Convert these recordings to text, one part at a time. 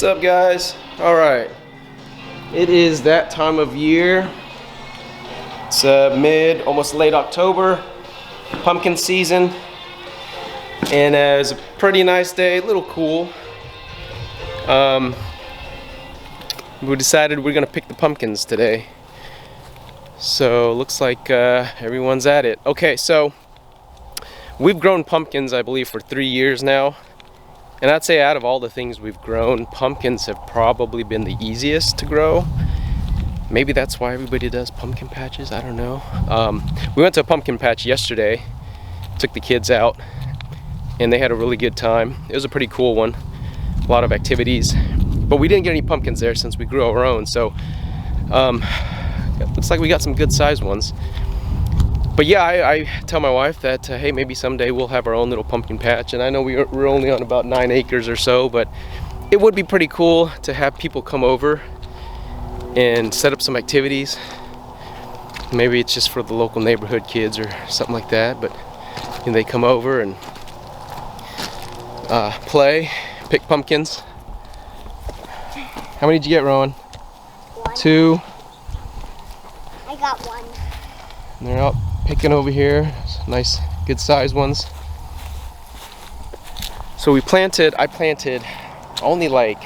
up, guys? All right, it is that time of year. It's mid, almost late October, pumpkin season, and it's a pretty nice day, a little cool. We decided we're gonna pick the pumpkins today, so looks like everyone's at it. Okay, so we've grown pumpkins, I believe, for 3 years now. And I'd say out of all the things we've grown, pumpkins have probably been the easiest to grow. Maybe that's why everybody does pumpkin patches, I don't know. We went to a pumpkin patch yesterday, took the kids out, and they had a really good time. It was a pretty cool one, a lot of activities. But we didn't get any pumpkins there since we grew our own, so it looks like we got some good sized ones. But yeah, I tell my wife that, hey, maybe someday we'll have our own little pumpkin patch. And I know we're only on about 9 acres or so, but it would be pretty cool to have people come over and set up some activities. Maybe it's just for the local neighborhood kids or something like that, but you know, they come over and play, pick pumpkins. How many did you get, Rowan? 1. 2. I got 1. And they're out picking over here, nice good sized ones. So I planted only like,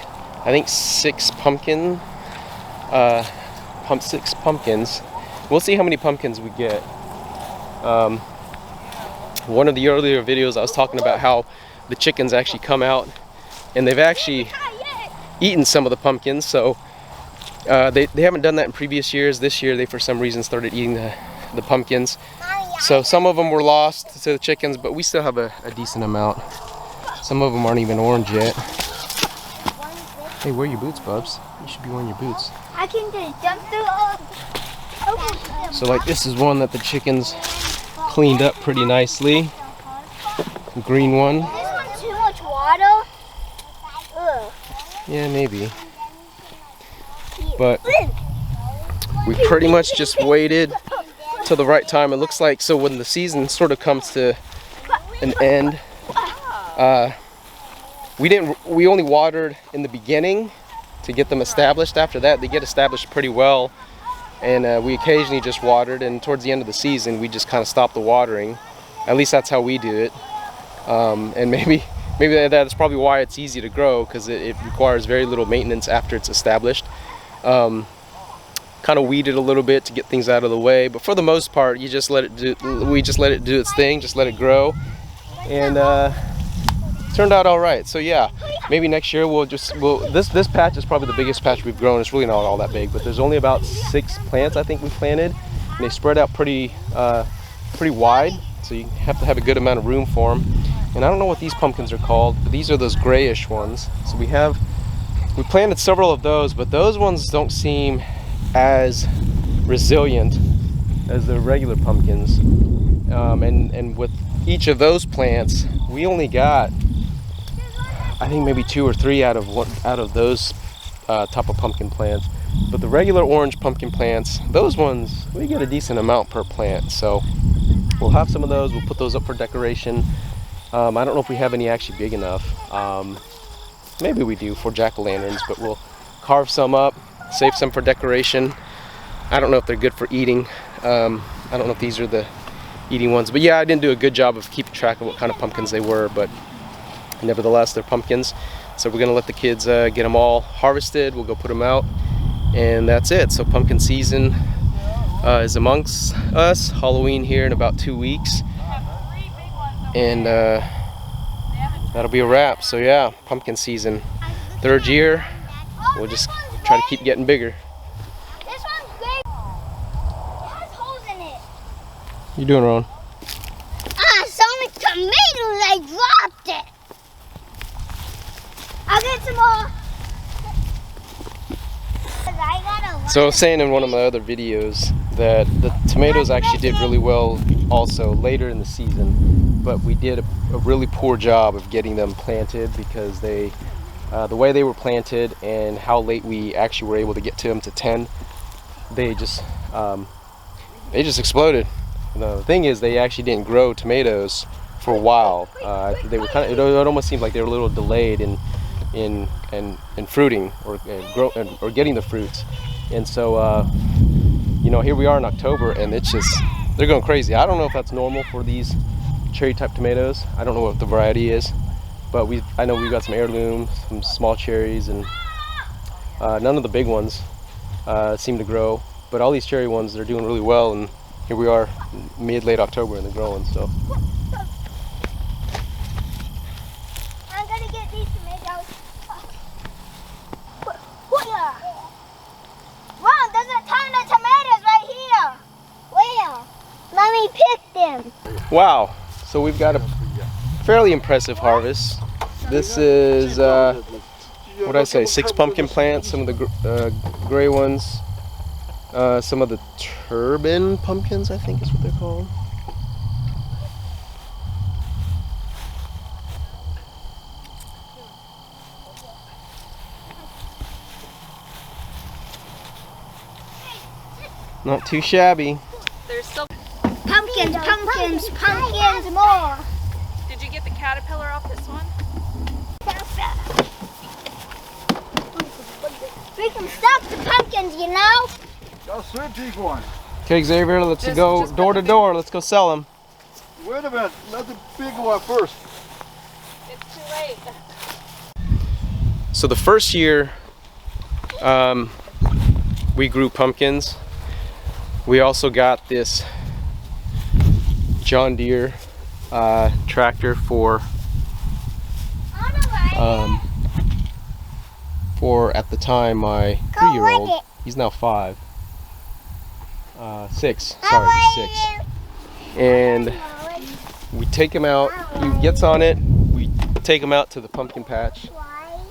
I think 6 pumpkins. We'll see how many pumpkins we get. One of the earlier videos I was talking about how the chickens actually come out and they've actually eaten some of the pumpkins, so they haven't done that in previous years. This year they for some reason started eating the pumpkins. So some of them were lost to the chickens, but we still have a decent amount. Some of them aren't even orange yet. Hey, wear your boots, Bubs. You should be wearing your boots. I can just jump through. So like this is one that the chickens cleaned up pretty nicely. The green one. Is this one too much water? Ugh. Yeah, maybe. But we pretty much just waited till the right time. It looks like, so when the season sort of comes to an end, we only watered in the beginning to get them established. After that, they get established pretty well, and we occasionally just watered, and towards the end of the season we just kind of stopped the watering. At least that's how we do it. And maybe that's probably why it's easy to grow, because it requires very little maintenance after it's established. Kind of weed it a little bit to get things out of the way, but for the most part we just let it do its thing, just let it grow, and turned out all right. So yeah, maybe next year this patch is probably the biggest patch we've grown. It's really not all that big, but there's only about 6 plants I think we planted, and they spread out pretty wide, so you have to have a good amount of room for them. And I don't know what these pumpkins are called, but these are those grayish ones. So we planted several of those, but those ones don't seem as resilient as the regular pumpkins. And with each of those plants, we only got, I think, maybe 2 or 3 out of those type of pumpkin plants. But the regular orange pumpkin plants, those ones, we get a decent amount per plant. So we'll have some of those. We'll put those up for decoration. I don't know if we have any actually big enough. Maybe we do for jack-o'-lanterns, but we'll carve some up, save some for decoration. I don't know if they're good for eating. I don't know if these are the eating ones, but yeah, I didn't do a good job of keeping track of what kind of pumpkins they were, but nevertheless, they're pumpkins. So we're gonna let the kids get them all harvested. We'll go put them out, and that's it. So pumpkin season is amongst us. Halloween here in about 2 weeks, and that'll be a wrap. So yeah, pumpkin season, 3rd year. We'll just try to keep getting bigger. This one's big. It has holes in it. You doing, Ron? So many tomatoes, I dropped it. I'll get some more. So I was saying in one of my other videos that the tomatoes actually did really well also later in the season, but we did a really poor job of getting them planted because the way they were planted and how late we actually were able to get to them to 10, they just exploded. The thing is, they actually didn't grow tomatoes for a while. They were it almost seemed like they were a little delayed in in fruiting or or getting the fruits. And so you know, here we are in October, and it's just, they're going crazy. I don't know if that's normal for these cherry type tomatoes. I don't know what the variety is, but I know we've got some heirlooms, some small cherries, and none of the big ones seem to grow, but all these cherry ones, they're doing really well. And here we are late October, and they're growing. So I'm gonna get these tomatoes. Mom, there's a ton of tomatoes right here. Where? Let me pick them. wow, so we've got a fairly impressive harvest. This is what did I say, 6 pumpkin plants, some of the gray ones, some of the turban pumpkins, I think is what they're called. Not too shabby. There's still. Pumpkins, pumpkins, pumpkins more. Did you get the caterpillar off this one? We can stop the pumpkins, you know? Just take one. Okay, Xavier, let's Just go put door the to door. Let's go sell them. Wait a minute, let the big one first. It's too late. So the first year we grew pumpkins, we also got this John Deere tractor for at the time my 3-year-old. He's now 5. 6. Sorry, he's 6. And we take him out. He gets on it. We take him out to the pumpkin patch.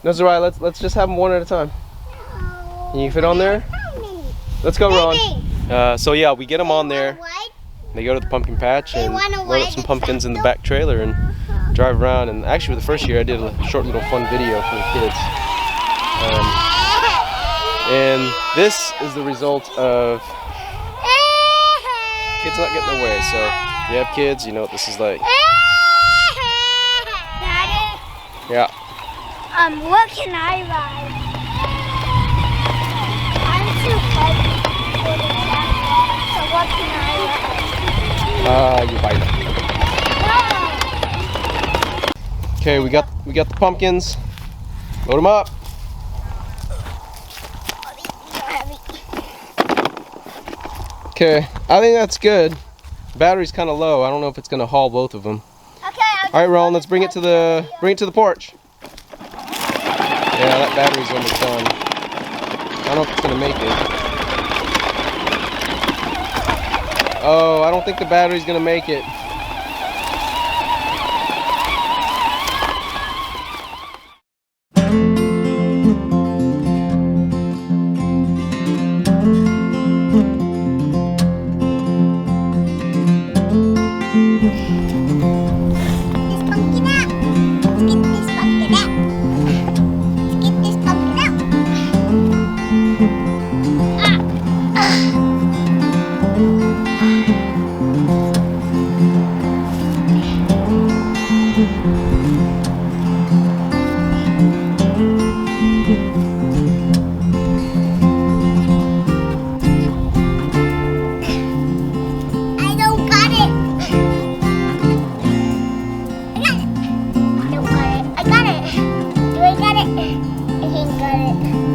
No, Zariah, let's just have them one at a time. Can you fit on there? Let's go, Ron. So yeah, we get them on there. They go to the pumpkin patch and load up some pumpkins in the back trailer and drive around. And actually, for the first year, I did a short little fun video for the kids. And this is the result of kids not getting their way. So if you have kids, you know what this is like. Daddy, Yeah. what can I ride? I'm too heavy for the tractor, so what can I ride? You bite it. Okay, we got the pumpkins. Load them up. Okay, I think that's good. Battery's kind of low. I don't know if it's gonna haul both of them. Okay. All right, Ron, let's bring it to the porch. Yeah, that battery's almost done. I don't know if it's gonna make it. Oh, I don't think the battery's gonna make it. I got it. Do I got it? I think got it.